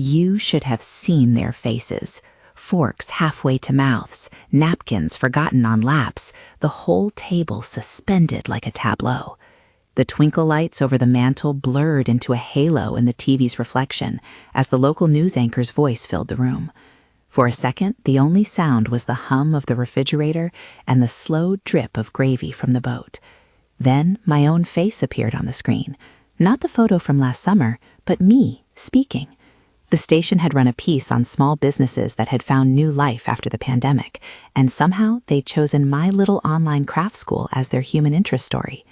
You should have seen their faces. Forks halfway to mouths, napkins forgotten on laps, the whole table suspended like a tableau. The twinkle lights over the mantel blurred into a halo in the TV's reflection as the local news anchor's voice filled the room. For a second, the only sound was the hum of the refrigerator and the slow drip of gravy from the boat. Then my own face appeared on the screen. Not the photo from last summer, but me, speaking. The station had run a piece on small businesses that had found new life after the pandemic, and somehow they'd chosen my little online craft school as their human interest story.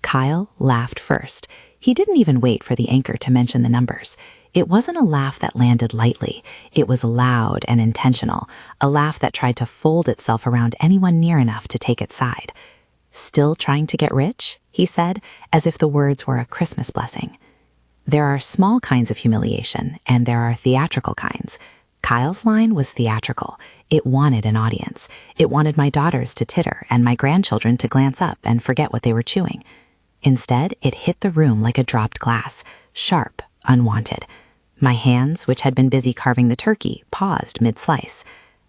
Kyle laughed first. He didn't even wait for the anchor to mention the numbers. It wasn't a laugh that landed lightly. It was loud and intentional, a laugh that tried to fold itself around anyone near enough to take its side. "Still trying to get rich?" he said, as if the words were a Christmas blessing. There are small kinds of humiliation, and there are theatrical kinds. Kyle's line was theatrical. It wanted an audience. It wanted my daughters to titter and my grandchildren to glance up and forget what they were chewing. Instead, it hit the room like a dropped glass, sharp, unwanted. My hands, which had been busy carving the turkey, paused mid-slice.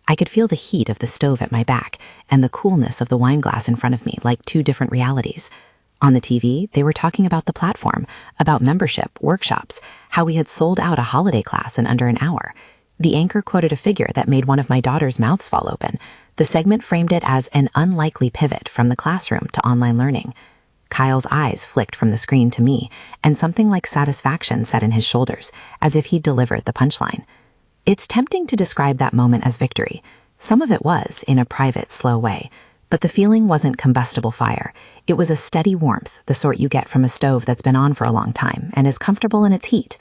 I could feel the heat of the stove at my back and the coolness of the wine glass in front of me like two different realities. On the TV, they were talking about the platform, about membership, workshops, how we had sold out a holiday class in under an hour. The anchor quoted a figure that made one of my daughter's mouths fall open. The segment framed it as an unlikely pivot from the classroom to online learning. Kyle's eyes flicked from the screen to me, and something like satisfaction set in his shoulders, as if he'd delivered the punchline. It's tempting to describe that moment as victory. Some of it was, in a private, slow way. But the feeling wasn't combustible fire. It was a steady warmth, the sort you get from a stove that's been on for a long time and is comfortable in its heat.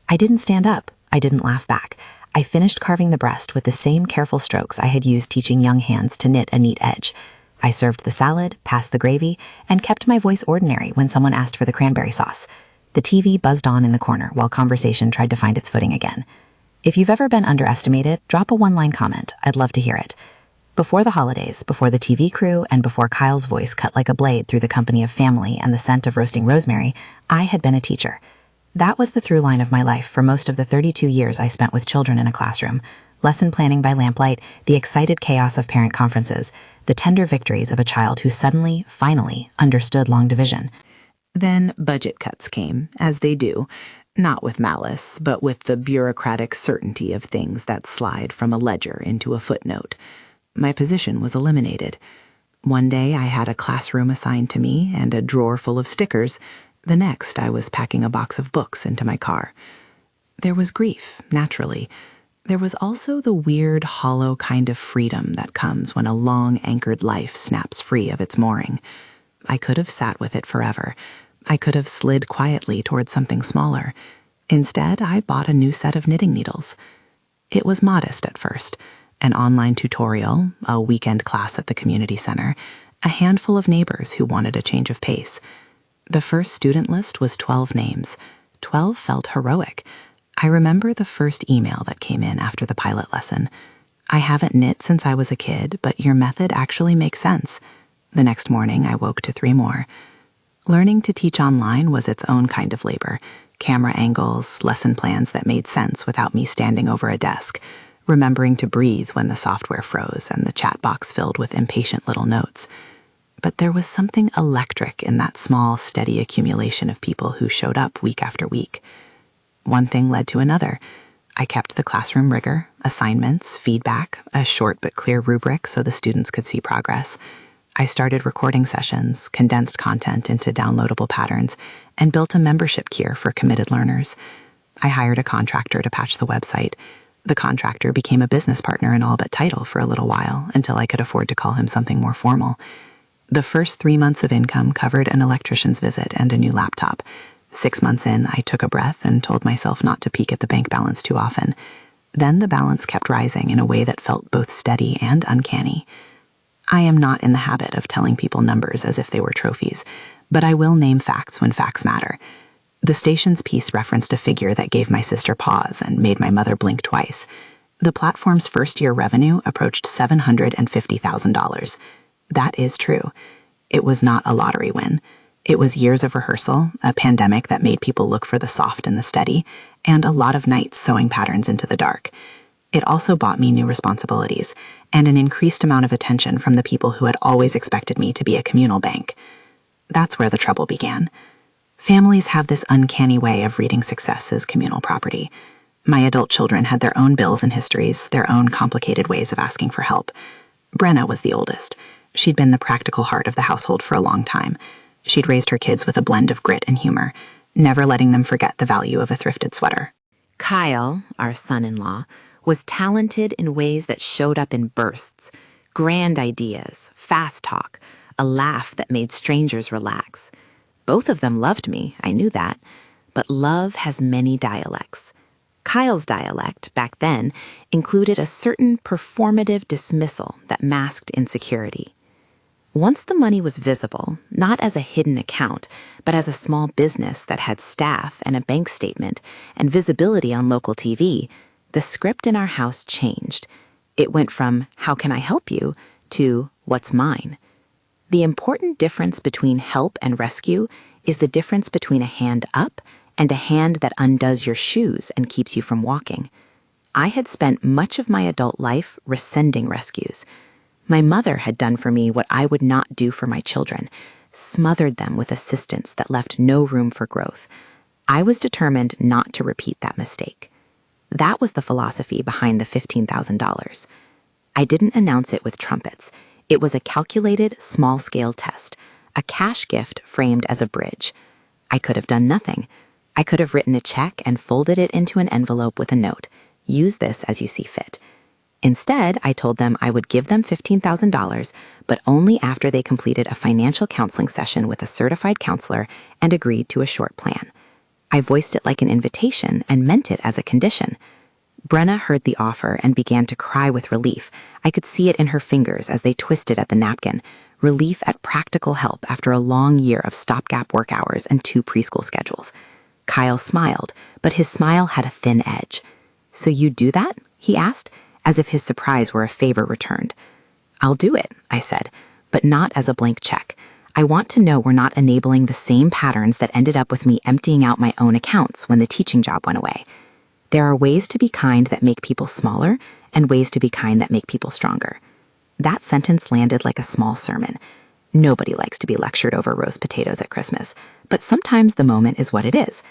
I didn't stand up. I didn't laugh back. I finished carving the breast with the same careful strokes I had used teaching young hands to knit a neat edge. I served the salad, passed the gravy, and kept my voice ordinary when someone asked for the cranberry sauce. The TV buzzed on in the corner while conversation tried to find its footing again. If you've ever been underestimated, drop a one-line comment. I'd love to hear it. Before the holidays, before the TV crew, and before Kyle's voice cut like a blade through the company of family and the scent of roasting rosemary, I had been a teacher. That was the through line of my life for most of the 32 years I spent with children in a classroom. Lesson planning by lamplight, the excited chaos of parent conferences, the tender victories of a child who suddenly, finally, understood long division. Then budget cuts came, as they do, not with malice, but with the bureaucratic certainty of things that slide from a ledger into a footnote. My position was eliminated. One day I had a classroom assigned to me and a drawer full of stickers. The next I was packing a box of books into my car. There was grief, naturally. There was also the weird, hollow kind of freedom that comes when a long-anchored life snaps free of its mooring. I could have sat with it forever. I could have slid quietly towards something smaller. Instead, I bought a new set of knitting needles. It was modest at first. An online tutorial, a weekend class at the community center, a handful of neighbors who wanted a change of pace. The first student list was 12 names. 12 felt heroic. I remember the first email that came in after the pilot lesson. "I haven't knit since I was a kid, but your method actually makes sense." The next morning, I woke to 3 more. Learning to teach online was its own kind of labor. Camera angles, lesson plans that made sense without me standing over a desk, remembering to breathe when the software froze and the chat box filled with impatient little notes. But there was something electric in that small, steady accumulation of people who showed up week after week. One thing led to another. I kept the classroom rigor, assignments, feedback, a short but clear rubric so the students could see progress. I started recording sessions, condensed content into downloadable patterns, and built a membership tier for committed learners. I hired a contractor to patch the website. The contractor became a business partner in all but title for a little while until I could afford to call him something more formal. The first 3 months of income covered an electrician's visit and a new laptop. 6 months in, I took a breath and told myself not to peek at the bank balance too often. Then the balance kept rising in a way that felt both steady and uncanny. I am not in the habit of telling people numbers as if they were trophies, but I will name facts when facts matter. The station's piece referenced a figure that gave my sister pause and made my mother blink twice. The platform's first-year revenue approached $750,000. That is true. It was not a lottery win. It was years of rehearsal, a pandemic that made people look for the soft and the steady, and a lot of nights sewing patterns into the dark. It also bought me new responsibilities and an increased amount of attention from the people who had always expected me to be a communal bank. That's where the trouble began. Families have this uncanny way of reading success as communal property. My adult children had their own bills and histories, their own complicated ways of asking for help. Brenna was the oldest. She'd been the practical heart of the household for a long time. She'd raised her kids with a blend of grit and humor, never letting them forget the value of a thrifted sweater. Kyle, our son-in-law, was talented in ways that showed up in bursts. Grand ideas, fast talk, a laugh that made strangers relax. Both of them loved me, I knew that. But love has many dialects. Kyle's dialect, back then, included a certain performative dismissal that masked insecurity. Once the money was visible, not as a hidden account, but as a small business that had staff and a bank statement and visibility on local TV, the script in our house changed. It went from, "How can I help you?" to, "What's mine?" The important difference between help and rescue is the difference between a hand up and a hand that undoes your shoes and keeps you from walking. I had spent much of my adult life rescinding rescues. My mother had done for me what I would not do for my children, smothered them with assistance that left no room for growth. I was determined not to repeat that mistake. That was the philosophy behind the $15,000. I didn't announce it with trumpets. It was a calculated, small-scale test, a cash gift framed as a bridge. I could have done nothing. I could have written a check and folded it into an envelope with a note. Use this as you see fit. Instead, I told them I would give them $15,000, but only after they completed a financial counseling session with a certified counselor and agreed to a short plan. I voiced it like an invitation and meant it as a condition. Brenna heard the offer and began to cry with relief. I could see it in her fingers as they twisted at the napkin. Relief at practical help after a long year of stopgap work hours and 2 preschool schedules. Kyle smiled, but his smile had a thin edge. "So you do that?" he asked, as if his surprise were a favor returned. "I'll do it," I said, "but not as a blank check. I want to know we're not enabling the same patterns that ended up with me emptying out my own accounts when the teaching job went away. There are ways to be kind that make people smaller and ways to be kind that make people stronger." That sentence landed like a small sermon. Nobody likes to be lectured over roast potatoes at Christmas, but sometimes the moment is what it is.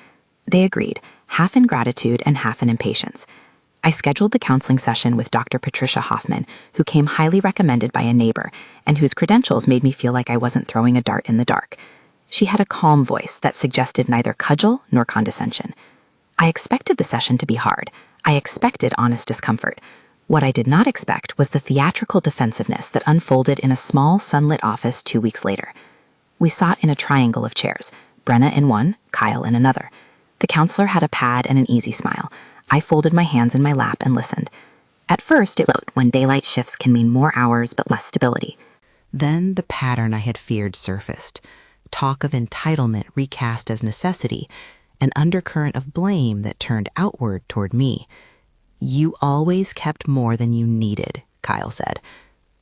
They agreed, half in gratitude and half in impatience. I scheduled the counseling session with Dr. Patricia Hoffman, who came highly recommended by a neighbor and whose credentials made me feel like I wasn't throwing a dart in the dark. She had a calm voice that suggested neither cudgel nor condescension. I expected the session to be hard. I expected honest discomfort. What I did not expect was the theatrical defensiveness that unfolded in a small, sunlit office 2 weeks later. We sat in a triangle of chairs, Brenna in one, Kyle in another. The counselor had a pad and an easy smile. I folded my hands in my lap and listened. At first, it looked when daylight shifts can mean more hours but less stability. Then the pattern I had feared surfaced. Talk of entitlement recast as necessity, an undercurrent of blame that turned outward toward me. "You always kept more than you needed," Kyle said.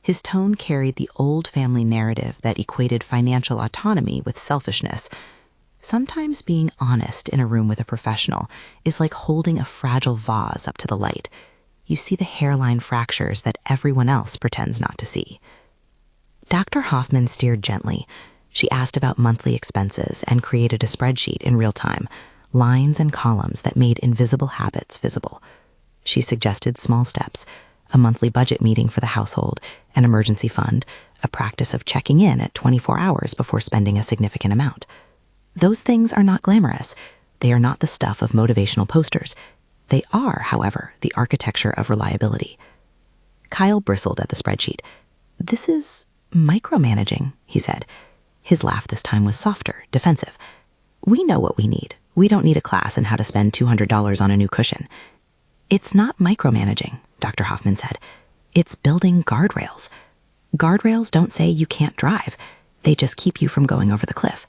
His tone carried the old family narrative that equated financial autonomy with selfishness. Sometimes being honest in a room with a professional is like holding a fragile vase up to the light. You see the hairline fractures that everyone else pretends not to see. Dr. Hoffman steered gently. She asked about monthly expenses and created a spreadsheet in real time, lines and columns that made invisible habits visible. She suggested small steps, a monthly budget meeting for the household, an emergency fund, a practice of checking in at 24 hours before spending a significant amount. Those things are not glamorous. They are not the stuff of motivational posters. They are, however, the architecture of reliability. Kyle bristled at the spreadsheet. "This is micromanaging," he said. His laugh this time was softer, defensive. "We know what we need. We don't need a class in how to spend $200 on a new cushion." "It's not micromanaging," Dr. Hoffman said. "It's building guardrails. Guardrails don't say you can't drive. They just keep you from going over the cliff."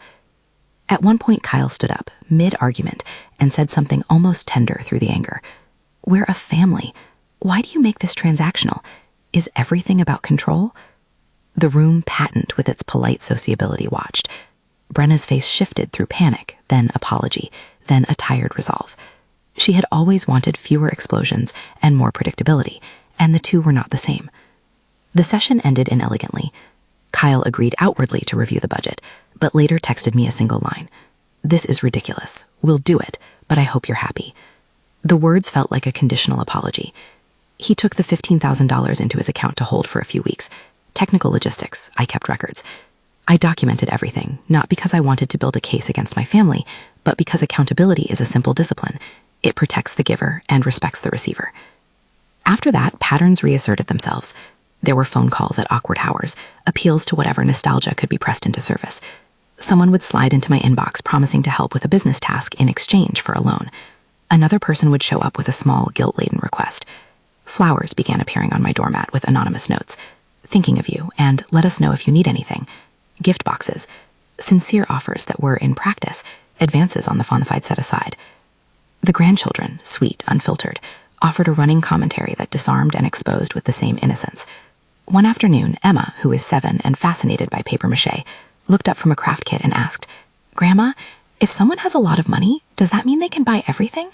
At one point, Kyle stood up, mid-argument, and said something almost tender through the anger. "We're a family. Why do you make this transactional? Is everything about control?" The room, patent with its polite sociability, watched. Brenna's face shifted through panic, then apology, then a tired resolve. She had always wanted fewer explosions and more predictability, and the two were not the same. The session ended inelegantly. Kyle agreed outwardly to review the budget, but later texted me a single line. "This is ridiculous. We'll do it, but I hope you're happy." The words felt like a conditional apology. He took the $15,000 into his account to hold for a few weeks. Technical logistics, I kept records. I documented everything, not because I wanted to build a case against my family, but because accountability is a simple discipline. It protects the giver and respects the receiver. After that, patterns reasserted themselves. There were phone calls at awkward hours, appeals to whatever nostalgia could be pressed into service. Someone would slide into my inbox promising to help with a business task in exchange for a loan. Another person would show up with a small, guilt-laden request. Flowers began appearing on my doormat with anonymous notes. "Thinking of you, and let us know if you need anything." Gift boxes. Sincere offers that were, in practice, advances on the Fonfied set aside. The grandchildren, sweet, unfiltered, offered a running commentary that disarmed and exposed with the same innocence. One afternoon, Emma, who is 7 and fascinated by papier-mâché, looked up from a craft kit and asked, "Grandma, if someone has a lot of money, does that mean they can buy everything?"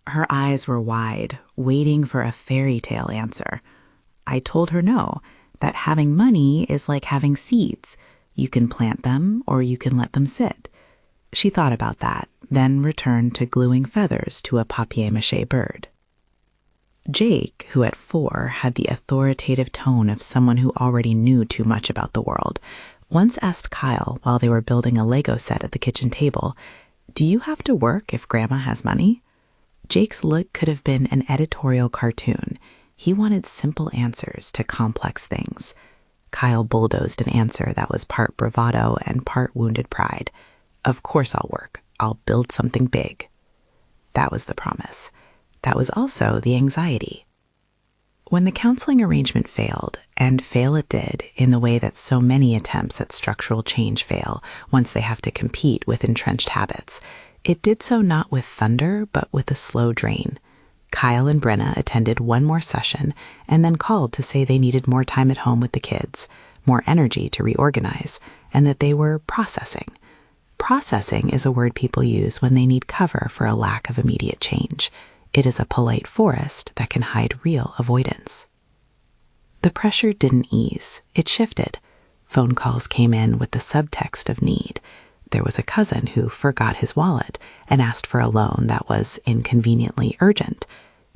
Her eyes were wide, waiting for a fairy tale answer. I told her no, that having money is like having seeds. You can plant them or you can let them sit. She thought about that, then returned to gluing feathers to a papier-mâché bird. Jake, who at 4 had the authoritative tone of someone who already knew too much about the world, once asked Kyle while they were building a Lego set at the kitchen table, "Do you have to work if Grandma has money?" Jake's look could have been an editorial cartoon. He wanted simple answers to complex things. Kyle bulldozed an answer that was part bravado and part wounded pride. "Of course I'll work. I'll build something big." That was the promise. That was also the anxiety. When the counseling arrangement failed, and fail it did in the way that so many attempts at structural change fail once they have to compete with entrenched habits, it did so not with thunder, but with a slow drain. Kyle and Brenna attended one more session and then called to say they needed more time at home with the kids, more energy to reorganize, and that they were processing. Processing is a word people use when they need cover for a lack of immediate change. It is a polite forest that can hide real avoidance. The pressure didn't ease. It shifted. Phone calls came in with the subtext of need. There was a cousin who forgot his wallet and asked for a loan that was inconveniently urgent.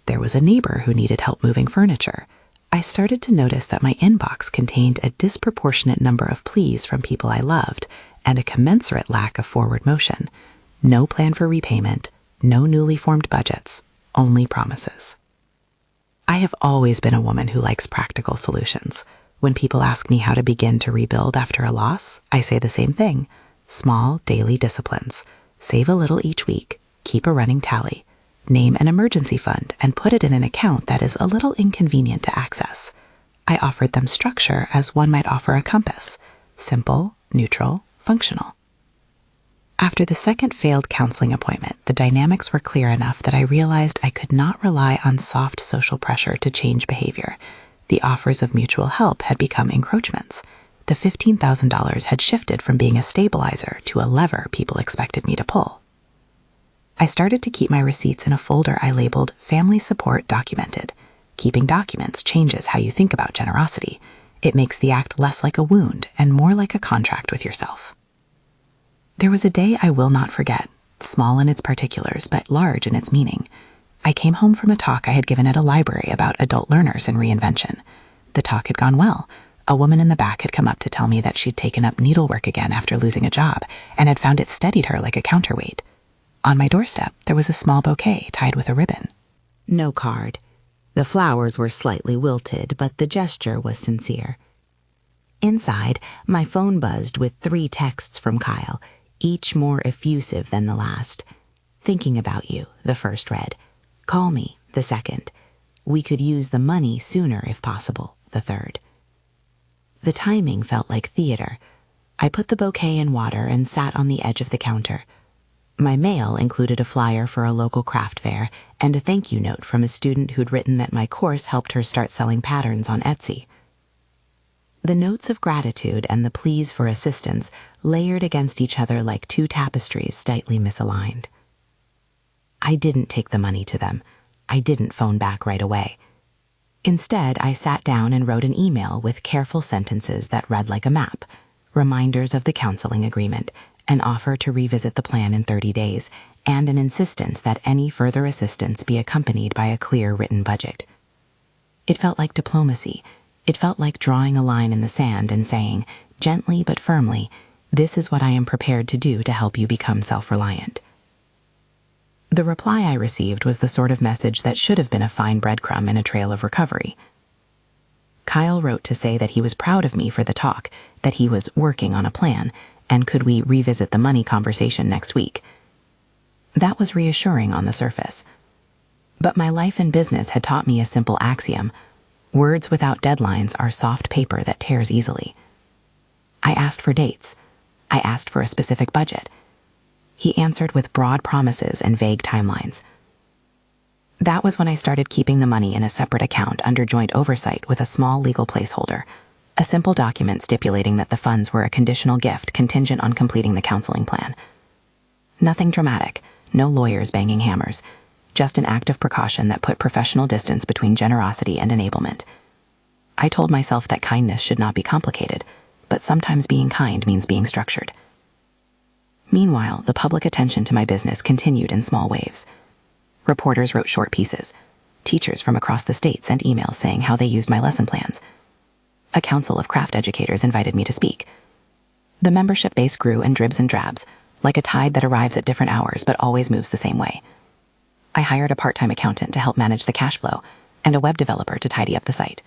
There was a neighbor who needed help moving furniture. I started to notice that my inbox contained a disproportionate number of pleas from people I loved and a commensurate lack of forward motion. No plan for repayment, no newly formed budgets, only promises. I have always been a woman who likes practical solutions. When people ask me how to begin to rebuild after a loss, I say the same thing. Small daily disciplines. Save a little each week. Keep a running tally. Name an emergency fund and put it in an account that is a little inconvenient to access. I offered them structure as one might offer a compass. Simple, neutral, functional. After the second failed counseling appointment, the dynamics were clear enough that I realized I could not rely on soft social pressure to change behavior. The offers of mutual help had become encroachments. The $15,000 had shifted from being a stabilizer to a lever people expected me to pull. I started to keep my receipts in a folder I labeled Family Support Documented. Keeping documents changes how you think about generosity. It makes the act less like a wound and more like a contract with yourself. There was a day I will not forget, small in its particulars but large in its meaning. I came home from a talk I had given at a library about adult learners and reinvention. The talk had gone well. A woman in the back had come up to tell me that she'd taken up needlework again after losing a job and had found it steadied her like a counterweight. On my doorstep, there was a small bouquet tied with a ribbon. No card. The flowers were slightly wilted, but the gesture was sincere. Inside, my phone buzzed with 3 texts from Kyle, each more effusive than the last. "Thinking about you," the first read. "Call me," the second. "We could use the money sooner if possible," the third. The timing felt like theater. I put the bouquet in water and sat on the edge of the counter. My mail included a flyer for a local craft fair and a thank you note from a student who'd written that my course helped her start selling patterns on Etsy. The notes of gratitude and the pleas for assistance layered against each other like two tapestries slightly misaligned. I didn't take the money to them. I didn't phone back right away. Instead, I sat down and wrote an email with careful sentences that read like a map, reminders of the counseling agreement, an offer to revisit the plan in 30 days, and an insistence that any further assistance be accompanied by a clear written budget. It felt like diplomacy. It felt like drawing a line in the sand and saying, gently but firmly, this is what I am prepared to do to help you become self-reliant. The reply I received was the sort of message that should have been a fine breadcrumb in a trail of recovery. Kyle wrote to say that he was proud of me for the talk, that he was working on a plan, and could we revisit the money conversation next week. That was reassuring on the surface. But my life and business had taught me a simple axiom: words without deadlines are soft paper that tears easily. I asked for dates. I asked for a specific budget. He answered with broad promises and vague timelines. That was when I started keeping the money in a separate account under joint oversight with a small legal placeholder, a simple document stipulating that the funds were a conditional gift contingent on completing the counseling plan. Nothing dramatic, no lawyers banging hammers, just an act of precaution that put professional distance between generosity and enablement. I told myself that kindness should not be complicated, but sometimes being kind means being structured. Meanwhile, the public attention to my business continued in small waves. Reporters wrote short pieces. Teachers from across the state sent emails saying how they used my lesson plans. A council of craft educators invited me to speak. The membership base grew in dribs and drabs, like a tide that arrives at different hours but always moves the same way. I hired a part-time accountant to help manage the cash flow and a web developer to tidy up the site.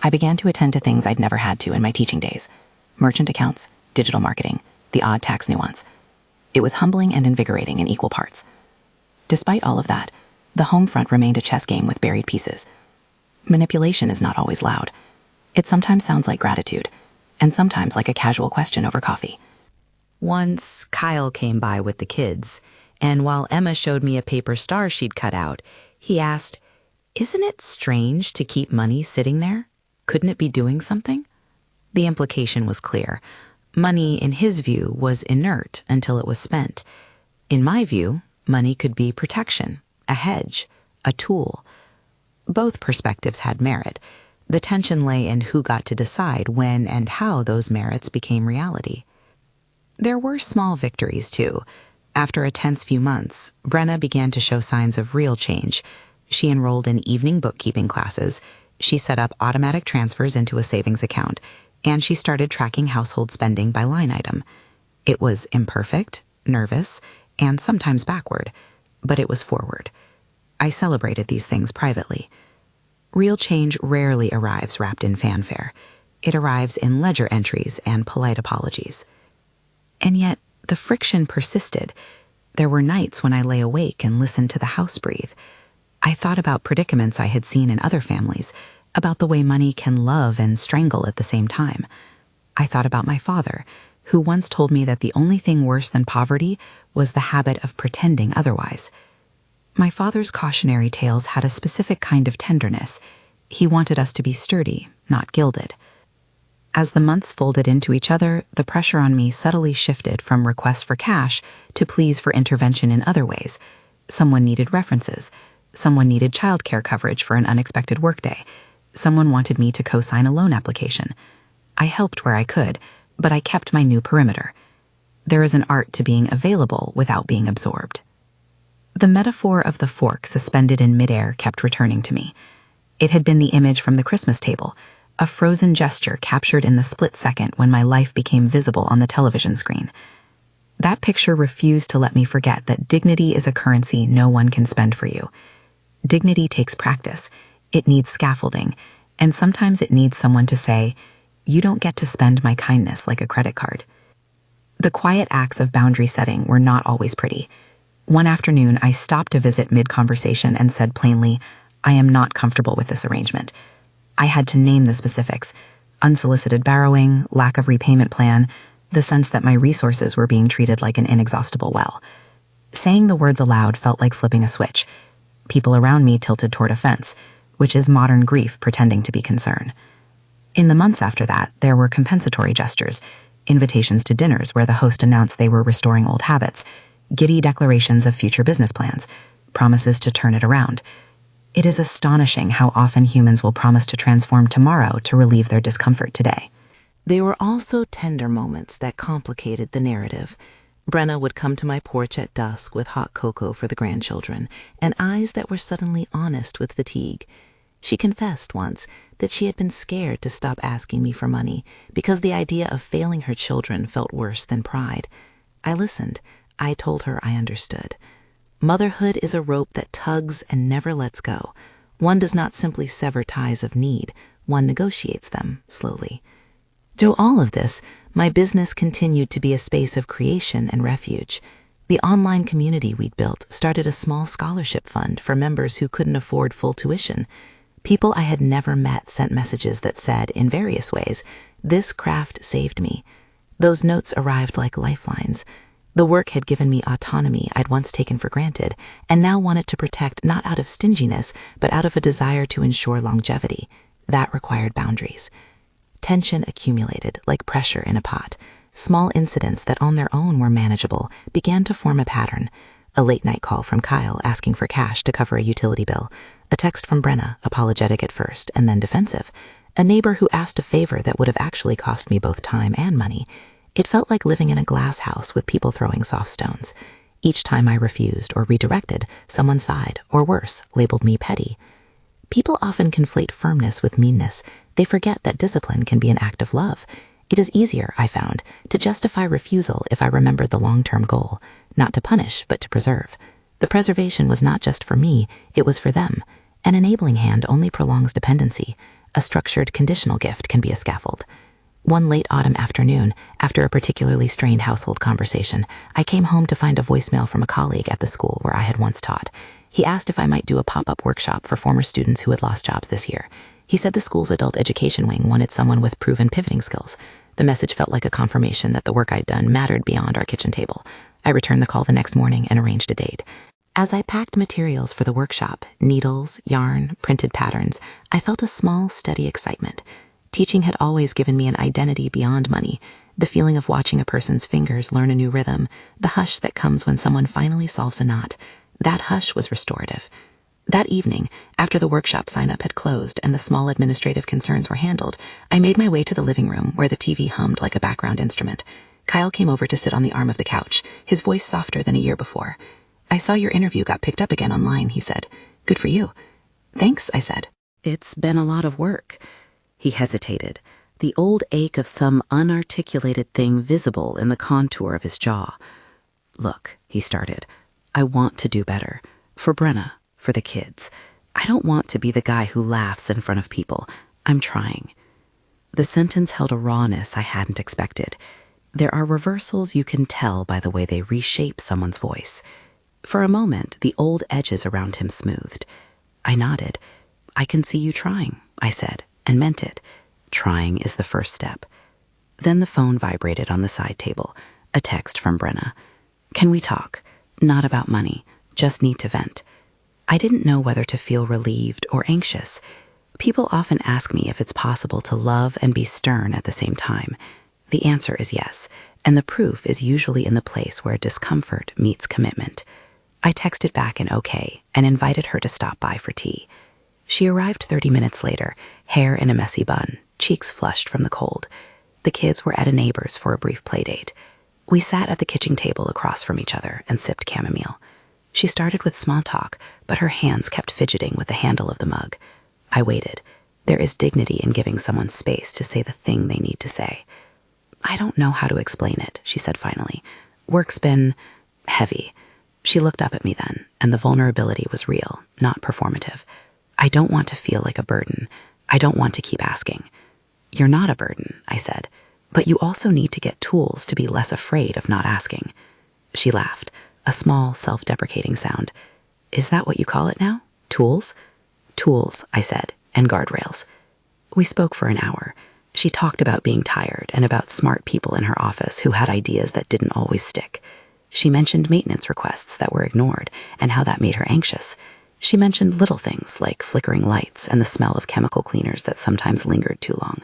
I began to attend to things I'd never had to in my teaching days: merchant accounts, digital marketing, the odd tax nuance. It was humbling and invigorating in equal parts. Despite all of that, the home front remained a chess game with buried pieces. Manipulation is not always loud. It sometimes sounds like gratitude, and sometimes like a casual question over coffee. Once, Kyle came by with the kids, and while Emma showed me a paper star she'd cut out, he asked, "Isn't it strange to keep money sitting there? Couldn't it be doing something?" The implication was clear. Money, in his view, was inert until it was spent. In my view, money could be protection, a hedge, a tool. Both perspectives had merit. The tension lay in who got to decide when and how those merits became reality. There were small victories, too. After a tense few months, Brenna began to show signs of real change. She enrolled in evening bookkeeping classes, she set up automatic transfers into a savings account, and she started tracking household spending by line item. It was imperfect, nervous, and sometimes backward, but it was forward. I celebrated these things privately. Real change rarely arrives wrapped in fanfare. It arrives in ledger entries and polite apologies. And yet, the friction persisted. There were nights when I lay awake and listened to the house breathe. I thought about predicaments I had seen in other families, about the way money can love and strangle at the same time. I thought about my father, who once told me that the only thing worse than poverty was the habit of pretending otherwise. My father's cautionary tales had a specific kind of tenderness. He wanted us to be sturdy, not gilded. As the months folded into each other, the pressure on me subtly shifted from requests for cash to pleas for intervention in other ways. Someone needed references. Someone needed childcare coverage for an unexpected workday. Someone wanted me to co-sign a loan application. I helped where I could, but I kept my new perimeter. There is an art to being available without being absorbed. The metaphor of the fork suspended in midair kept returning to me. It had been the image from the Christmas table, a frozen gesture captured in the split second when my life became visible on the television screen. That picture refused to let me forget that dignity is a currency no one can spend for you. Dignity takes practice. It needs scaffolding, and sometimes it needs someone to say, "You don't get to spend my kindness like a credit card." The quiet acts of boundary setting were not always pretty. One afternoon, I stopped to visit mid-conversation and said plainly, "I am not comfortable with this arrangement." I had to name the specifics: unsolicited borrowing, lack of repayment plan, the sense that my resources were being treated like an inexhaustible well. Saying the words aloud felt like flipping a switch. People around me tilted toward offense, which is modern grief pretending to be concern. In the months after that, there were compensatory gestures, invitations to dinners where the host announced they were restoring old habits, giddy declarations of future business plans, promises to turn it around. It is astonishing how often humans will promise to transform tomorrow to relieve their discomfort today. There were also tender moments that complicated the narrative. Brenna would come to my porch at dusk with hot cocoa for the grandchildren and eyes that were suddenly honest with fatigue. She confessed once that she had been scared to stop asking me for money because the idea of failing her children felt worse than pride. I listened. I told her I understood. Motherhood is a rope that tugs and never lets go. One does not simply sever ties of need. One negotiates them slowly. Through all of this, my business continued to be a space of creation and refuge. The online community we'd built started a small scholarship fund for members who couldn't afford full tuition. People I had never met sent messages that said, in various ways, "This craft saved me." Those notes arrived like lifelines. The work had given me autonomy I'd once taken for granted, and now wanted to protect not out of stinginess, but out of a desire to ensure longevity. That required boundaries. Tension accumulated like pressure in a pot. Small incidents that on their own were manageable began to form a pattern. A late-night call from Kyle asking for cash to cover a utility bill. A text from Brenna, apologetic at first and then defensive. A neighbor who asked a favor that would have actually cost me both time and money. It felt like living in a glass house with people throwing soft stones. Each time I refused or redirected, someone sighed, or worse, labeled me petty. People often conflate firmness with meanness. They forget that discipline can be an act of love. It is easier, I found, to justify refusal if I remembered the long-term goal, not to punish, but to preserve. The preservation was not just for me, it was for them. An enabling hand only prolongs dependency. A structured, conditional gift can be a scaffold. One late autumn afternoon, after a particularly strained household conversation, I came home to find a voicemail from a colleague at the school where I had once taught. He asked if I might do a pop-up workshop for former students who had lost jobs this year. He said the school's adult education wing wanted someone with proven pivoting skills. The message felt like a confirmation that the work I'd done mattered beyond our kitchen table. I returned the call the next morning and arranged a date. As I packed materials for the workshop, needles, yarn, printed patterns, I felt a small, steady excitement. Teaching had always given me an identity beyond money, the feeling of watching a person's fingers learn a new rhythm, the hush that comes when someone finally solves a knot. That hush was restorative. That evening, after the workshop sign-up had closed and the small administrative concerns were handled, I made my way to the living room where the TV hummed like a background instrument. Kyle came over to sit on the arm of the couch, his voice softer than a year before. "I saw your interview got picked up again online," he said. "Good for you." "Thanks," I said. "It's been a lot of work." He hesitated, the old ache of some unarticulated thing visible in the contour of his jaw. "Look," he started, "I want to do better. For Brenna, for the kids. I don't want to be the guy who laughs in front of people. I'm trying." The sentence held a rawness I hadn't expected. There are reversals you can tell by the way they reshape someone's voice. For a moment, the old edges around him smoothed. I nodded. "I can see you trying," I said, and meant it. Trying is the first step. Then the phone vibrated on the side table, a text from Brenna. "Can we talk? Not about money, just need to vent." I didn't know whether to feel relieved or anxious. People often ask me if it's possible to love and be stern at the same time. The answer is yes, and the proof is usually in the place where discomfort meets commitment. I texted back an okay and invited her to stop by for tea. She arrived 30 minutes later, hair in a messy bun, cheeks flushed from the cold. The kids were at a neighbor's for a brief playdate. We sat at the kitchen table across from each other and sipped chamomile. She started with small talk, but her hands kept fidgeting with the handle of the mug. I waited. There is dignity in giving someone space to say the thing they need to say. "I don't know how to explain it," she said finally. "Work's been heavy." She looked up at me then, and the vulnerability was real, not performative. "I don't want to feel like a burden. I don't want to keep asking." "You're not a burden," I said, "but you also need to get tools to be less afraid of not asking." She laughed, a small, self-deprecating sound. "Is that what you call it now? Tools?" "Tools," I said, "and guardrails." We spoke for an hour. She talked about being tired and about smart people in her office who had ideas that didn't always stick. She mentioned maintenance requests that were ignored and how that made her anxious. She mentioned little things like flickering lights and the smell of chemical cleaners that sometimes lingered too long.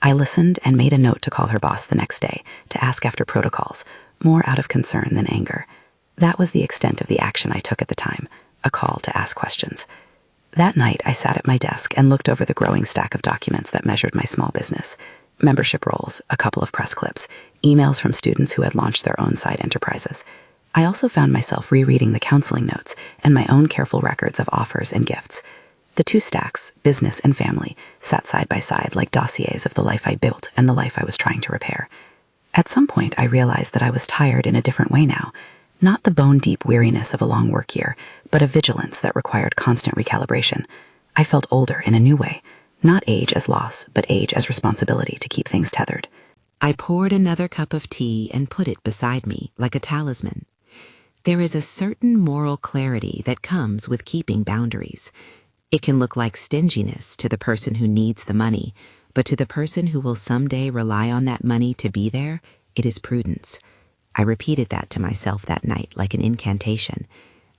I listened and made a note to call her boss the next day to ask after protocols, more out of concern than anger. That was the extent of the action I took at the time, a call to ask questions. That night, I sat at my desk and looked over the growing stack of documents that measured my small business. Membership rolls, a couple of press clips, emails from students who had launched their own side enterprises. I also found myself rereading the counseling notes and my own careful records of offers and gifts. The two stacks, business and family, sat side by side like dossiers of the life I built and the life I was trying to repair. At some point, I realized that I was tired in a different way now. Not the bone-deep weariness of a long work year, but a vigilance that required constant recalibration. I felt older in a new way, not age as loss, but age as responsibility to keep things tethered. I poured another cup of tea and put it beside me like a talisman. There is a certain moral clarity that comes with keeping boundaries. It can look like stinginess to the person who needs the money, but to the person who will someday rely on that money to be there, it is prudence. I repeated that to myself that night like an incantation.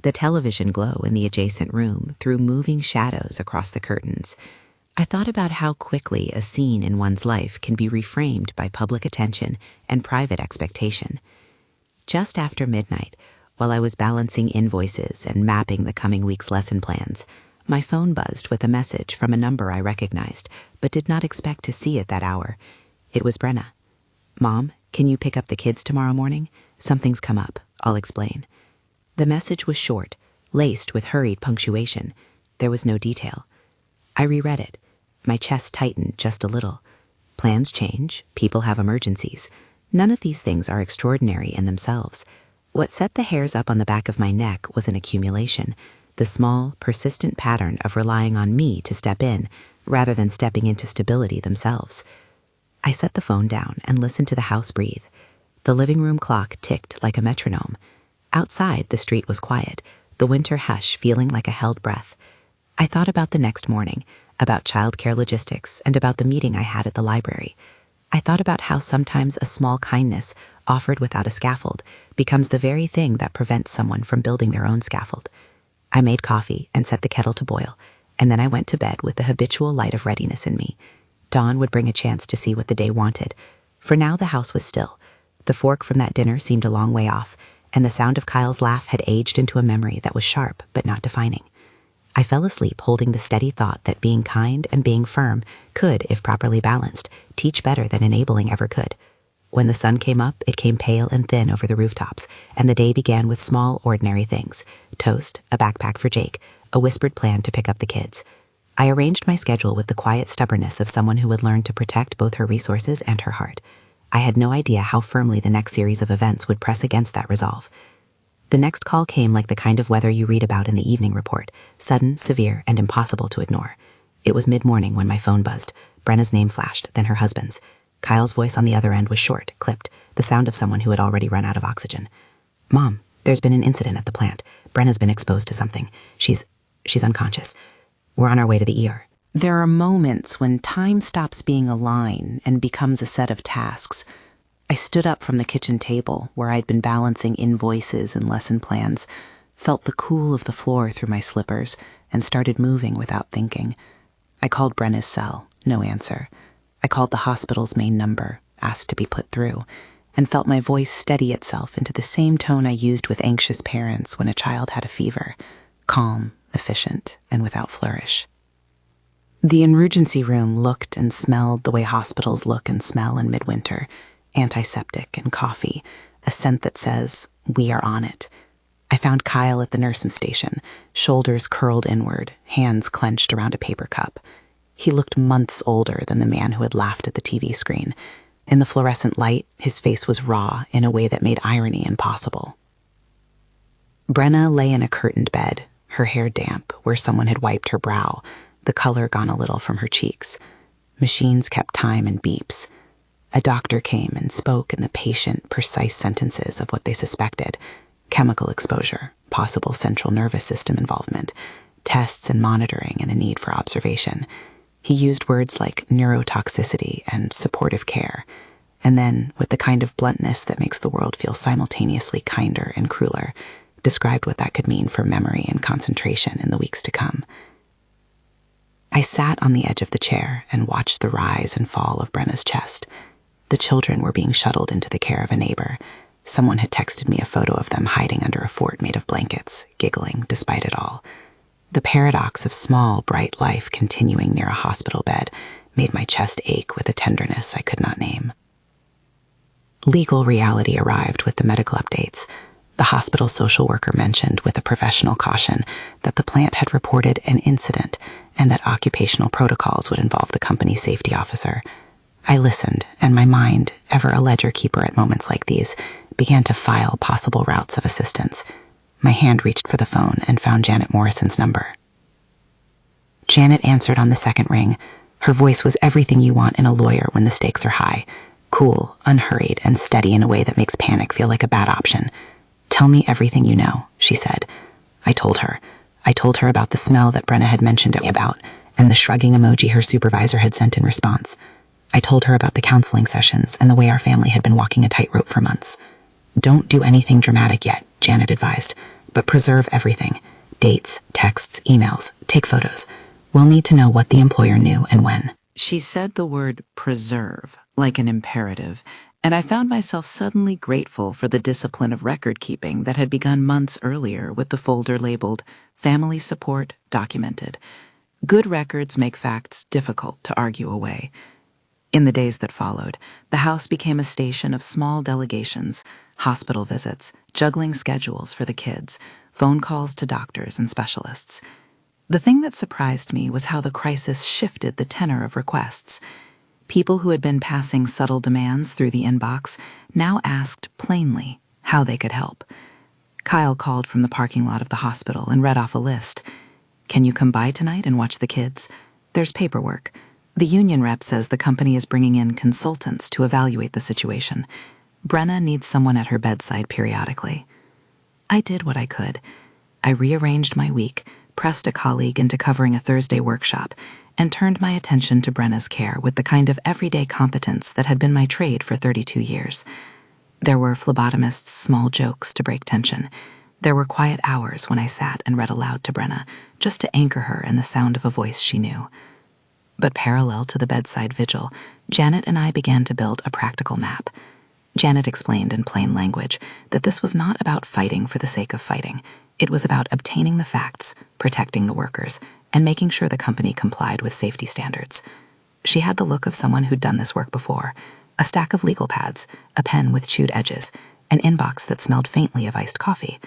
The television glow in the adjacent room threw moving shadows across the curtains. I thought about how quickly a scene in one's life can be reframed by public attention and private expectation. Just after midnight, while I was balancing invoices and mapping the coming week's lesson plans, my phone buzzed with a message from a number I recognized, but did not expect to see at that hour. It was Brenna. "Mom, can you pick up the kids tomorrow morning? Something's come up. I'll explain." The message was short, laced with hurried punctuation. There was no detail. I reread it. My chest tightened just a little. Plans change. People have emergencies. None of these things are extraordinary in themselves. What set the hairs up on the back of my neck was an accumulation, the small, persistent pattern of relying on me to step in, rather than stepping into stability themselves. I set the phone down and listened to the house breathe. The living room clock ticked like a metronome. Outside, the street was quiet, the winter hush feeling like a held breath. I thought about the next morning, about childcare logistics, and about the meeting I had at the library. I thought about how sometimes a small kindness, offered without a scaffold, becomes the very thing that prevents someone from building their own scaffold. I made coffee and set the kettle to boil, and then I went to bed with the habitual light of readiness in me. Dawn would bring a chance to see what the day wanted. For now, the house was still. The fork from that dinner seemed a long way off, and the sound of Kyle's laugh had aged into a memory that was sharp but not defining. I fell asleep holding the steady thought that being kind and being firm could, if properly balanced, teach better than enabling ever could. When the sun came up, it came pale and thin over the rooftops, and the day began with small, ordinary things. Toast, a backpack for Jake, a whispered plan to pick up the kids. I arranged my schedule with the quiet stubbornness of someone who would learn to protect both her resources and her heart. I had no idea how firmly the next series of events would press against that resolve. The next call came like the kind of weather you read about in the evening report, sudden, severe, and impossible to ignore. It was mid-morning when my phone buzzed. Brenna's name flashed, then her husband's. Kyle's voice on the other end was short, clipped, the sound of someone who had already run out of oxygen. "Mom, there's been an incident at the plant. Brenna's been exposed to something. She's unconscious. We're on our way to the ER." There are moments when time stops being a line and becomes a set of tasks. I stood up from the kitchen table where I'd been balancing invoices and lesson plans, felt the cool of the floor through my slippers, and started moving without thinking. I called Brenna's cell, no answer. I called the hospital's main number, asked to be put through, and felt my voice steady itself into the same tone I used with anxious parents when a child had a fever, calm, efficient, and without flourish. The emergency room looked and smelled the way hospitals look and smell in midwinter, antiseptic and coffee, a scent that says, "We are on it." I found Kyle at the nursing station, shoulders curled inward, hands clenched around a paper cup. He looked months older than the man who had laughed at the TV screen. In the fluorescent light, his face was raw in a way that made irony impossible. Brenna lay in a curtained bed, her hair damp where someone had wiped her brow, the color gone a little from her cheeks. Machines kept time and beeps. A doctor came and spoke in the patient, precise sentences of what they suspected: chemical exposure, possible central nervous system involvement, tests and monitoring, and a need for observation. He used words like neurotoxicity and supportive care, and then, with the kind of bluntness that makes the world feel simultaneously kinder and crueler, described what that could mean for memory and concentration in the weeks to come. I sat on the edge of the chair and watched the rise and fall of Brenna's chest. The children were being shuttled into the care of a neighbor. Someone had texted me a photo of them hiding under a fort made of blankets, giggling despite it all. The paradox of small, bright life continuing near a hospital bed made my chest ache with a tenderness I could not name. Legal reality arrived with the medical updates. The hospital social worker mentioned with a professional caution that the plant had reported an incident and that occupational protocols would involve the company's safety officer. I listened, and my mind, ever a ledger keeper at moments like these, began to file possible routes of assistance. My hand reached for the phone and found Janet Morrison's number. Janet answered on the second ring. Her voice was everything you want in a lawyer when the stakes are high. Cool, unhurried, and steady in a way that makes panic feel like a bad option. "Tell me everything you know," she said. I told her. I told her about the smell that Brenna had mentioned about, and the shrugging emoji her supervisor had sent in response. I told her about the counseling sessions and the way our family had been walking a tightrope for months. "Don't do anything dramatic yet," Janet advised, "but preserve everything. Dates, texts, emails, take photos. We'll need to know what the employer knew and when." She said the word preserve like an imperative, and I found myself suddenly grateful for the discipline of record-keeping that had begun months earlier with the folder labeled Family Support Documented. Good records make facts difficult to argue away. In the days that followed, the house became a station of small delegations, hospital visits, juggling schedules for the kids, phone calls to doctors and specialists. The thing that surprised me was how the crisis shifted the tenor of requests. People who had been passing subtle demands through the inbox now asked plainly how they could help. Kyle called from the parking lot of the hospital and read off a list. "Can you come by tonight and watch the kids? There's paperwork. The union rep says the company is bringing in consultants to evaluate the situation. Brenna needs someone at her bedside periodically." I did what I could. I rearranged my week, pressed a colleague into covering a Thursday workshop, and turned my attention to Brenna's care with the kind of everyday competence that had been my trade for 32 years. There were phlebotomist's small jokes to break tension. There were quiet hours when I sat and read aloud to Brenna, just to anchor her in the sound of a voice she knew. But parallel to the bedside vigil, Janet and I began to build a practical map. Janet explained in plain language that this was not about fighting for the sake of fighting. It was about obtaining the facts, protecting the workers, and making sure the company complied with safety standards. She had the look of someone who'd done this work before: a stack of legal pads, a pen with chewed edges, an inbox that smelled faintly of iced coffee.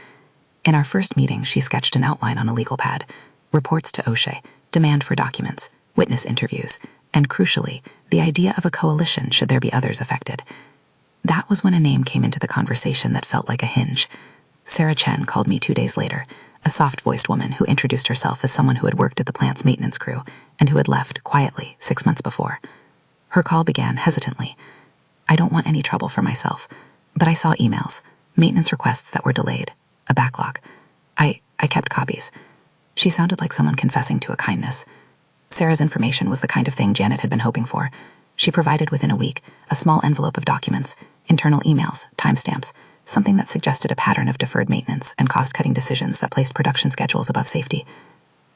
In our first meeting, she sketched an outline on a legal pad: reports to OSHA, demand for documents, witness interviews, and crucially, the idea of a coalition should there be others affected. That was when a name came into the conversation that felt like a hinge. Sarah Chen called me 2 days later, a soft-voiced woman who introduced herself as someone who had worked at the plant's maintenance crew and who had left quietly 6 months before. Her call began hesitantly. "I don't want any trouble for myself, but I saw emails, maintenance requests that were delayed, a backlog. I kept copies." She sounded like someone confessing to a kindness. Sarah's information was the kind of thing Janet had been hoping for. She provided within a week a small envelope of documents, internal emails, timestamps, something that suggested a pattern of deferred maintenance and cost-cutting decisions that placed production schedules above safety.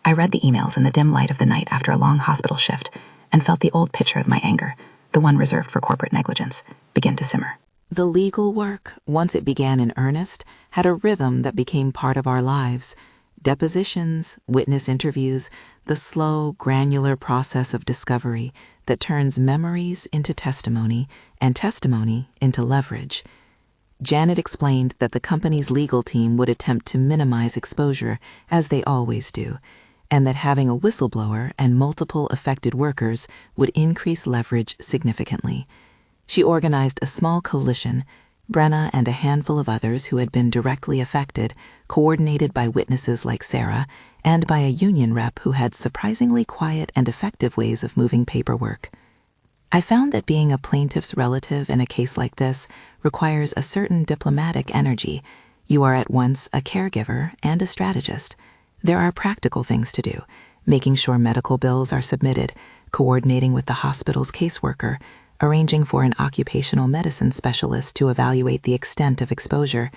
I read the emails in the dim light of the night after a long hospital shift and felt the old picture of my anger, the one reserved for corporate negligence, begin to simmer. The legal work, once it began in earnest, had a rhythm that became part of our lives. Depositions, witness interviews, the slow, granular process of discovery that turns memories into testimony and testimony into leverage. Janet explained that the company's legal team would attempt to minimize exposure, as they always do, and that having a whistleblower and multiple affected workers would increase leverage significantly. She organized a small coalition, Brenna and a handful of others who had been directly affected, coordinated by witnesses like Sarah, and by a union rep who had surprisingly quiet and effective ways of moving paperwork. I found that being a plaintiff's relative in a case like this requires a certain diplomatic energy. You are at once a caregiver and a strategist. There are practical things to do, making sure medical bills are submitted, coordinating with the hospital's caseworker, arranging for an occupational medicine specialist to evaluate the extent of exposure,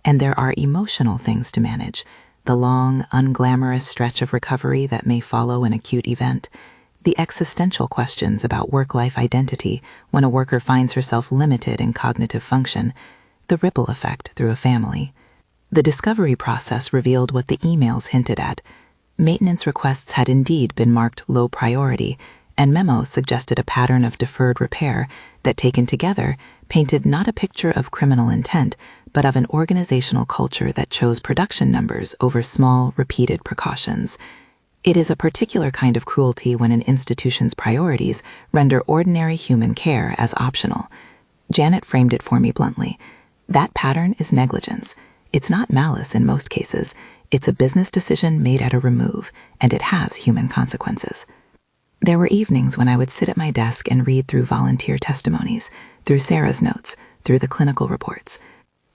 and there are emotional things to manage, the long, unglamorous stretch of recovery that may follow an acute event, the existential questions about work-life identity when a worker finds herself limited in cognitive function, the ripple effect through a family. The discovery process revealed what the emails hinted at. Maintenance requests had indeed been marked low priority, and memos suggested a pattern of deferred repair that, taken together, painted not a picture of criminal intent, but of an organizational culture that chose production numbers over small, repeated precautions. It is a particular kind of cruelty when an institution's priorities render ordinary human care as optional. Janet framed it for me bluntly. That pattern is negligence. It's not malice in most cases. It's a business decision made at a remove, and it has human consequences. There were evenings when I would sit at my desk and read through volunteer testimonies, through Sarah's notes, through the clinical reports.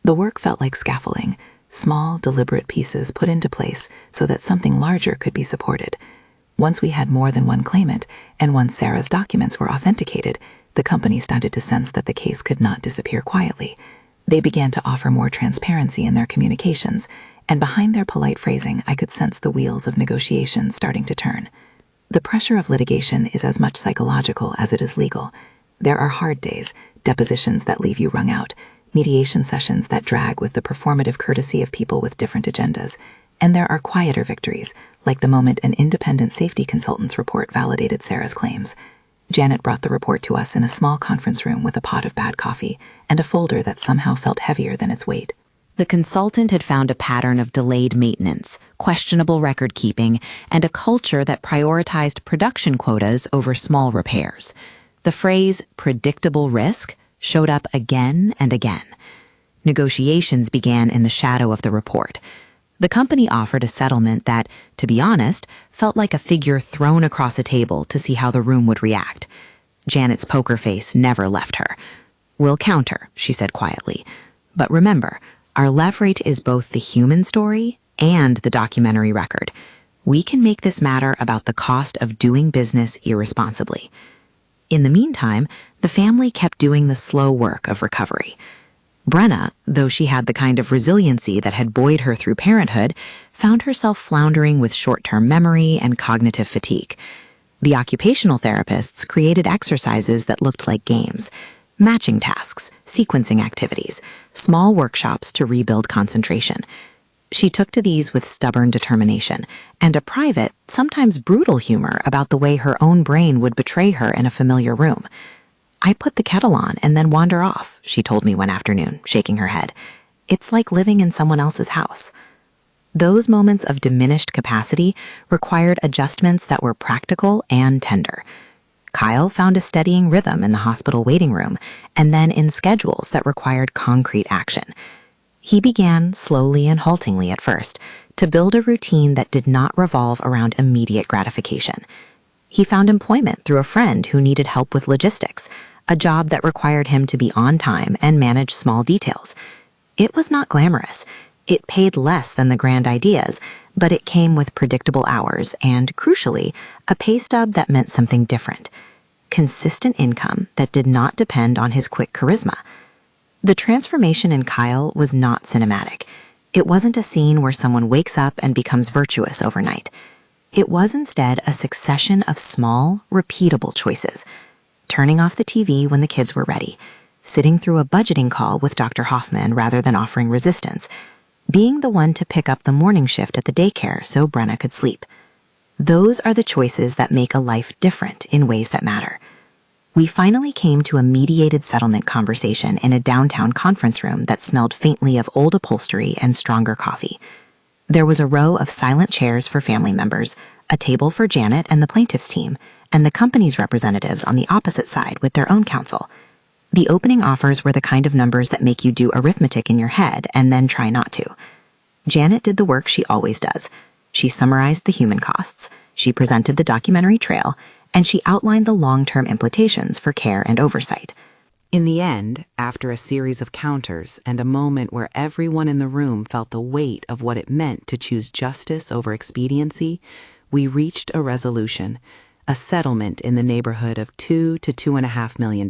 The work felt like scaffolding, small, deliberate pieces put into place so that something larger could be supported. Once we had more than one claimant, and once Sarah's documents were authenticated, the company started to sense that the case could not disappear quietly. They began to offer more transparency in their communications, and behind their polite phrasing, I could sense the wheels of negotiation starting to turn. The pressure of litigation is as much psychological as it is legal. There are hard days, depositions that leave you wrung out, mediation sessions that drag with the performative courtesy of people with different agendas, and there are quieter victories, like the moment an independent safety consultant's report validated Sarah's claims. Janet brought the report to us in a small conference room with a pot of bad coffee and a folder that somehow felt heavier than its weight. The consultant had found a pattern of delayed maintenance, questionable record keeping, and a culture that prioritized production quotas over small repairs. The phrase predictable risk showed up again and again. Negotiations began in the shadow of the report. The company offered a settlement that, to be honest, felt like a figure thrown across a table to see how the room would react. Janet's poker face never left her. "We'll counter," she said quietly. "But remember, our leverage is both the human story and the documentary record. We can make this matter about the cost of doing business irresponsibly." In the meantime, the family kept doing the slow work of recovery. Brenna, though she had the kind of resiliency that had buoyed her through parenthood, found herself floundering with short-term memory and cognitive fatigue. The occupational therapists created exercises that looked like games, matching tasks, sequencing activities, small workshops to rebuild concentration. She took to these with stubborn determination and a private, sometimes brutal humor about the way her own brain would betray her in a familiar room. "I put the kettle on and then wander off," she told me one afternoon, shaking her head. "It's like living in someone else's house." Those moments of diminished capacity required adjustments that were practical and tender. Kyle found a steadying rhythm in the hospital waiting room and then in schedules that required concrete action. He began, slowly and haltingly at first, to build a routine that did not revolve around immediate gratification. He found employment through a friend who needed help with logistics, a job that required him to be on time and manage small details. It was not glamorous. It paid less than the grand ideas, but it came with predictable hours and, crucially, a pay stub that meant something different. Consistent income that did not depend on his quick charisma. The transformation in Kyle was not cinematic. It wasn't a scene where someone wakes up and becomes virtuous overnight. It was instead a succession of small, repeatable choices. Turning off the TV when the kids were ready, sitting through a budgeting call with Dr. Hoffman rather than offering resistance, being the one to pick up the morning shift at the daycare so Brenna could sleep. Those are the choices that make a life different in ways that matter. We finally came to a mediated settlement conversation in a downtown conference room that smelled faintly of old upholstery and stronger coffee. There was a row of silent chairs for family members, a table for Janet and the plaintiff's team, and the company's representatives on the opposite side with their own counsel. The opening offers were the kind of numbers that make you do arithmetic in your head and then try not to. Janet did the work she always does. She summarized the human costs, she presented the documentary trail, and she outlined the long-term implications for care and oversight. In the end, after a series of counters and a moment where everyone in the room felt the weight of what it meant to choose justice over expediency, we reached a resolution, a settlement in the neighborhood of $2 to $2.5 million.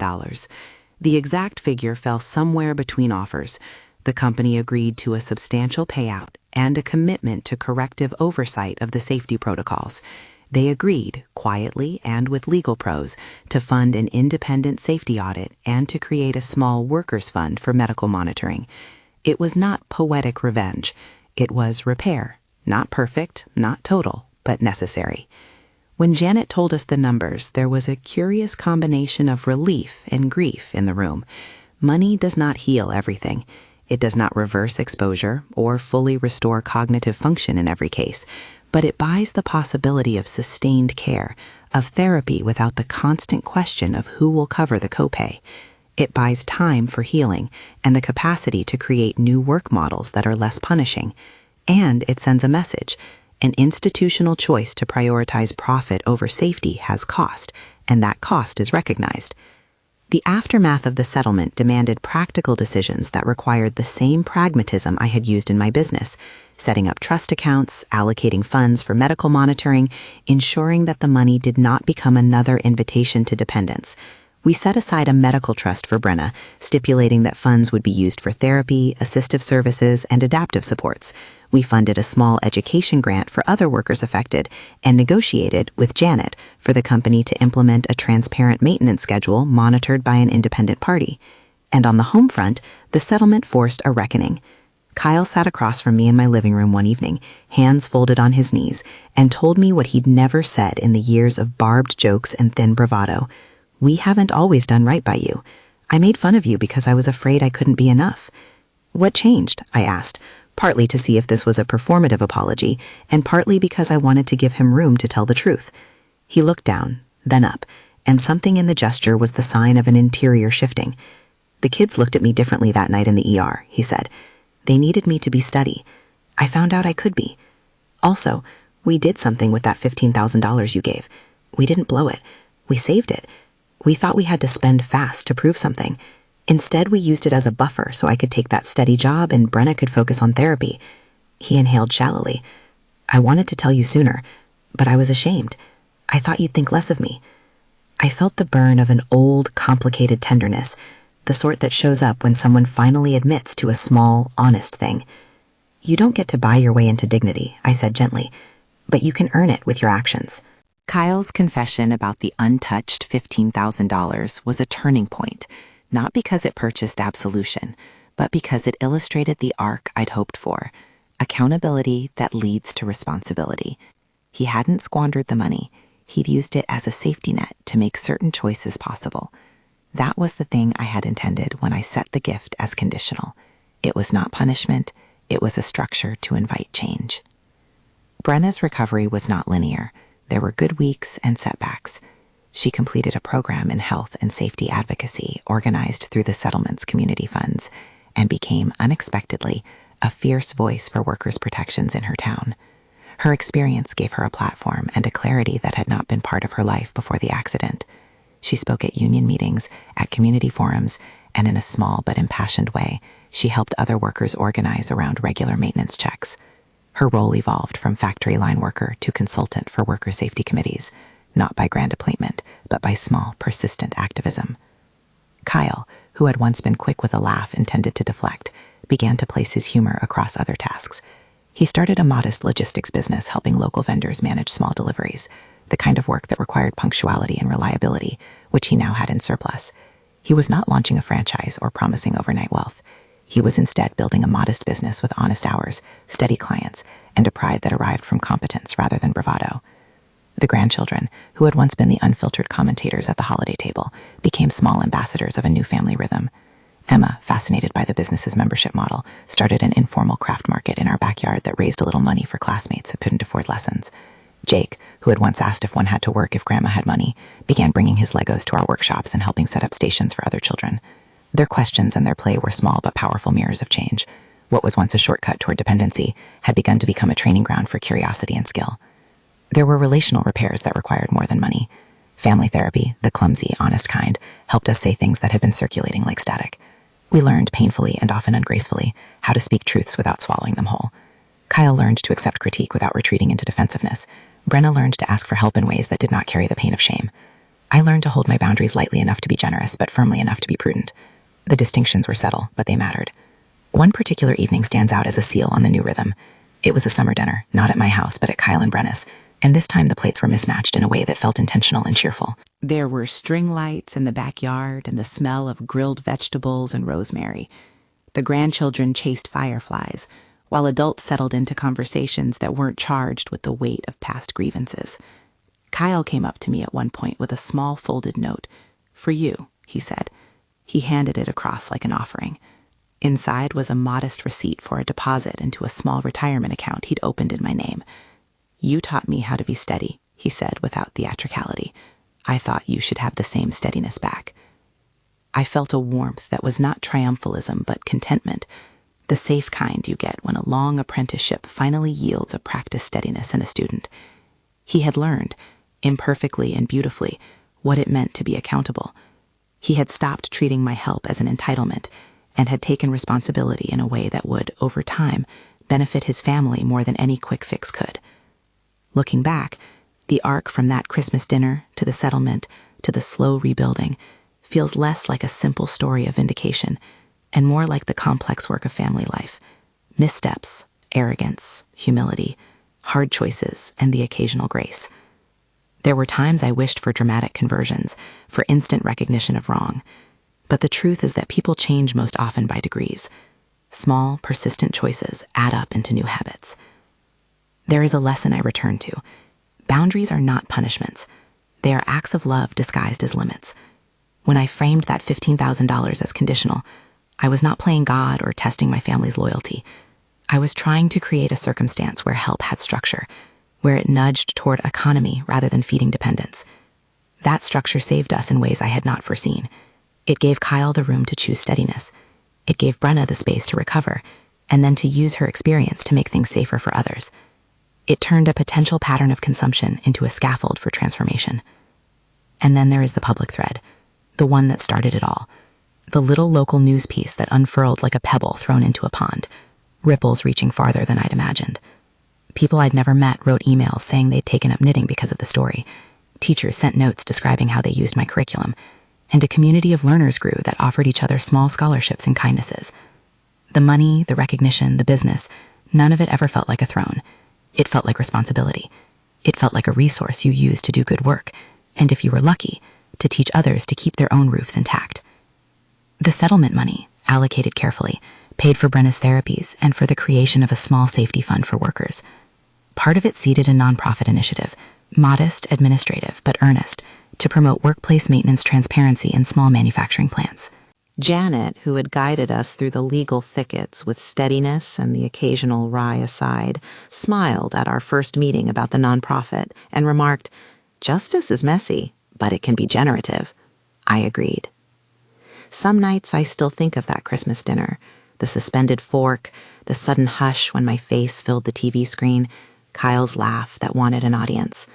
The exact figure fell somewhere between offers. The company agreed to a substantial payout, and a commitment to corrective oversight of the safety protocols. They agreed, quietly and with legal pros, to fund an independent safety audit and to create a small workers' fund for medical monitoring. It was not poetic revenge. It was repair. Not perfect, not total, but necessary. When Janet told us the numbers, there was a curious combination of relief and grief in the room. Money does not heal everything. It does not reverse exposure or fully restore cognitive function in every case, but it buys the possibility of sustained care, of therapy without the constant question of who will cover the copay. It buys time for healing and the capacity to create new work models that are less punishing. And it sends a message. An institutional choice to prioritize profit over safety has cost, and that cost is recognized. The aftermath of the settlement demanded practical decisions that required the same pragmatism I had used in my business, setting up trust accounts, allocating funds for medical monitoring, ensuring that the money did not become another invitation to dependence. We set aside a medical trust for Brenna, stipulating that funds would be used for therapy, assistive services, and adaptive supports. We funded a small education grant for other workers affected and negotiated with Janet for the company to implement a transparent maintenance schedule monitored by an independent party. And on the home front, the settlement forced a reckoning. Kyle sat across from me in my living room one evening, hands folded on his knees, and told me what he'd never said in the years of barbed jokes and thin bravado. "We haven't always done right by you. I made fun of you because I was afraid I couldn't be enough." "What changed?" I asked, partly to see if this was a performative apology, and partly because I wanted to give him room to tell the truth. He looked down, then up, and something in the gesture was the sign of an interior shifting. "The kids looked at me differently that night in the ER," he said. "They needed me to be steady. I found out I could be. Also, we did something with that $15,000 you gave. We didn't blow it. We saved it. We thought we had to spend fast to prove something. Instead, we used it as a buffer so I could take that steady job and Brenna could focus on therapy." He inhaled shallowly. "I wanted to tell you sooner, but I was ashamed. I thought you'd think less of me." I felt the burn of an old, complicated tenderness, the sort that shows up when someone finally admits to a small, honest thing. "You don't get to buy your way into dignity," I said gently, "but you can earn it with your actions." Kyle's confession about the untouched $15,000 was a turning point, not because it purchased absolution, but because it illustrated the arc I'd hoped for, accountability that leads to responsibility. He hadn't squandered the money. He'd used it as a safety net to make certain choices possible. That was the thing I had intended when I set the gift as conditional. It was not punishment. It was a structure to invite change. Brenna's recovery was not linear. There were good weeks and setbacks. She completed a program in health and safety advocacy organized through the settlement's community funds and became, unexpectedly, a fierce voice for workers' protections in her town. Her experience gave her a platform and a clarity that had not been part of her life before the accident. She spoke at union meetings, at community forums, and in a small but impassioned way, she helped other workers organize around regular maintenance checks. Her role evolved from factory line worker to consultant for worker safety committees, not by grand appointment, but by small, persistent activism. Kyle, who had once been quick with a laugh intended to deflect, began to place his humor across other tasks. He started a modest logistics business helping local vendors manage small deliveries, the kind of work that required punctuality and reliability, which he now had in surplus. He was not launching a franchise or promising overnight wealth. He was instead building a modest business with honest hours, steady clients, and a pride that arrived from competence rather than bravado. The grandchildren, who had once been the unfiltered commentators at the holiday table, became small ambassadors of a new family rhythm. Emma, fascinated by the business's membership model, started an informal craft market in our backyard that raised a little money for classmates who couldn't afford lessons. Jake, who had once asked if one had to work if Grandma had money, began bringing his Legos to our workshops and helping set up stations for other children. Their questions and their play were small but powerful mirrors of change. What was once a shortcut toward dependency had begun to become a training ground for curiosity and skill. There were relational repairs that required more than money. Family therapy, the clumsy, honest kind, helped us say things that had been circulating like static. We learned, painfully and often ungracefully, how to speak truths without swallowing them whole. Kyle learned to accept critique without retreating into defensiveness. Brenna learned to ask for help in ways that did not carry the pain of shame. I learned to hold my boundaries lightly enough to be generous, but firmly enough to be prudent. The distinctions were subtle, but they mattered. One particular evening stands out as a seal on the new rhythm. It was a summer dinner, not at my house, but at Kyle and Brenna's, and this time the plates were mismatched in a way that felt intentional and cheerful. There were string lights in the backyard and the smell of grilled vegetables and rosemary. The grandchildren chased fireflies, while adults settled into conversations that weren't charged with the weight of past grievances. Kyle came up to me at one point with a small folded note. "For you," he said. He handed it across like an offering. Inside was a modest receipt for a deposit into a small retirement account he'd opened in my name. "You taught me how to be steady," he said without theatricality. "I thought you should have the same steadiness back." I felt a warmth that was not triumphalism but contentment, the safe kind you get when a long apprenticeship finally yields a practiced steadiness in a student. He had learned, imperfectly and beautifully, what it meant to be accountable. He had stopped treating my help as an entitlement and had taken responsibility in a way that would, over time, benefit his family more than any quick fix could. Looking back, the arc from that Christmas dinner to the settlement to the slow rebuilding feels less like a simple story of vindication and more like the complex work of family life. Missteps, arrogance, humility, hard choices, and the occasional grace. There were times I wished for dramatic conversions, for instant recognition of wrong. But the truth is that people change most often by degrees. Small, persistent choices add up into new habits. There is a lesson I return to. Boundaries are not punishments. They are acts of love disguised as limits. When I framed that $15,000 as conditional, I was not playing God or testing my family's loyalty. I was trying to create a circumstance where help had structure, where it nudged toward economy rather than feeding dependence. That structure saved us in ways I had not foreseen. It gave Kyle the room to choose steadiness. It gave Brenna the space to recover, and then to use her experience to make things safer for others. It turned a potential pattern of consumption into a scaffold for transformation. And then there is the public thread, the one that started it all. The little local news piece that unfurled like a pebble thrown into a pond, ripples reaching farther than I'd imagined. People I'd never met wrote emails saying they'd taken up knitting because of the story. Teachers sent notes describing how they used my curriculum, and a community of learners grew that offered each other small scholarships and kindnesses. The money, the recognition, the business, none of it ever felt like a throne. It felt like responsibility. It felt like a resource you used to do good work, and if you were lucky, to teach others to keep their own roofs intact. The settlement money, allocated carefully, paid for Brenna's therapies and for the creation of a small safety fund for workers. Part of it seeded a nonprofit initiative, modest, administrative, but earnest, to promote workplace maintenance transparency in small manufacturing plants. Janet, who had guided us through the legal thickets with steadiness and the occasional wry aside, smiled at our first meeting about the nonprofit and remarked, "Justice is messy, but it can be generative." I agreed. Some nights I still think of that Christmas dinner, the suspended fork, the sudden hush when my face filled the TV screen, Kyle's laugh that wanted an audience.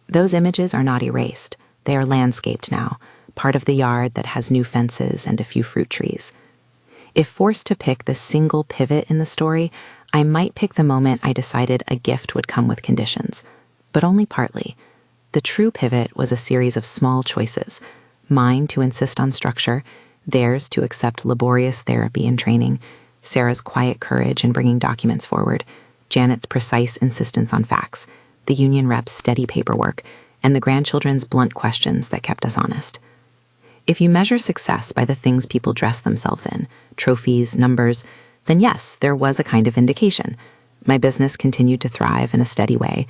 Those images are not erased. They are landscaped now, part of the yard that has new fences and a few fruit trees. If forced to pick the single pivot in the story, I might pick the moment I decided a gift would come with conditions, but only partly. The true pivot was a series of small choices, mine to insist on structure, theirs to accept laborious therapy and training, Sarah's quiet courage in bringing documents forward, Janet's precise insistence on facts, the union rep's steady paperwork, and the grandchildren's blunt questions that kept us honest. If you measure success by the things people dress themselves in, trophies, numbers, then yes, there was a kind of indication. My business continued to thrive in a steady way.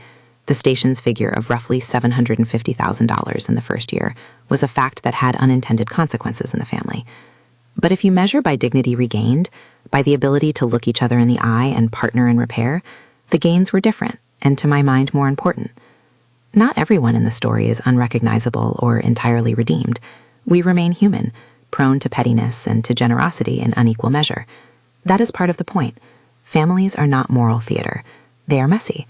The station's figure of roughly $750,000 in the first year was a fact that had unintended consequences in the family. But if you measure by dignity regained, by the ability to look each other in the eye and partner in repair, the gains were different, and to my mind more important. Not everyone in the story is unrecognizable or entirely redeemed. We remain human, prone to pettiness and to generosity in unequal measure. That is part of the point. Families are not moral theater. They are messy.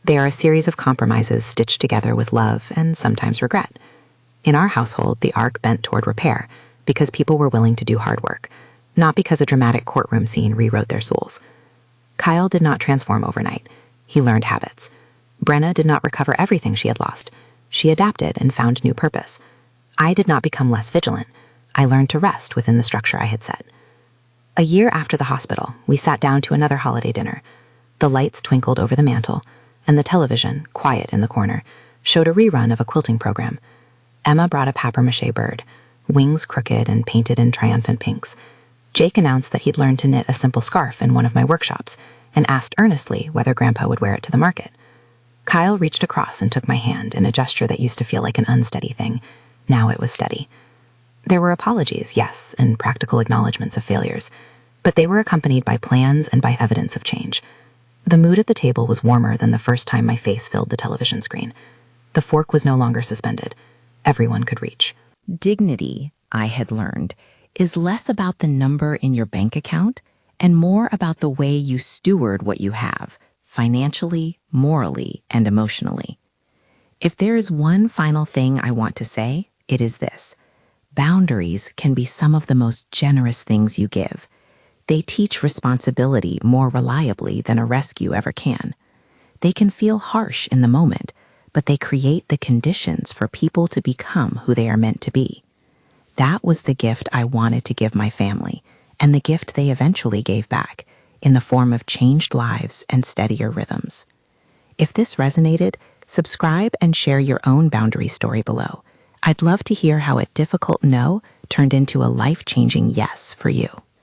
They are a series of compromises stitched together with love and sometimes regret. In our household, the arc bent toward repair because people were willing to do hard work, not because a dramatic courtroom scene rewrote their souls. Kyle did not transform overnight. He learned habits. Brenna did not recover everything she had lost. She adapted and found new purpose. I did not become less vigilant. I learned to rest within the structure I had set. A year after the hospital, we sat down to another holiday dinner. The lights twinkled over the mantel, and the television, quiet in the corner, showed a rerun of a quilting program. Emma brought a papier-mâché bird, wings crooked and painted in triumphant pinks. Jake announced that he'd learned to knit a simple scarf in one of my workshops and asked earnestly whether Grandpa would wear it to the market. Kyle reached across and took my hand in a gesture that used to feel like an unsteady thing. Now it was steady. There were apologies, yes, and practical acknowledgments of failures, but they were accompanied by plans and by evidence of change. The mood at the table was warmer than the first time my face filled the television screen. The fork was no longer suspended. Everyone could reach. Dignity, I had learned, is less about the number in your bank account and more about the way you steward what you have, financially, morally, and emotionally. If there is one final thing I want to say, it is this. Boundaries can be some of the most generous things you give. They teach responsibility more reliably than a rescue ever can. They can feel harsh in the moment, but they create the conditions for people to become who they are meant to be. That was the gift I wanted to give my family, and the gift they eventually gave back, in the form of changed lives and steadier rhythms. If this resonated, subscribe and share your own boundary story below. I'd love to hear how a difficult no turned into a life-changing yes for you.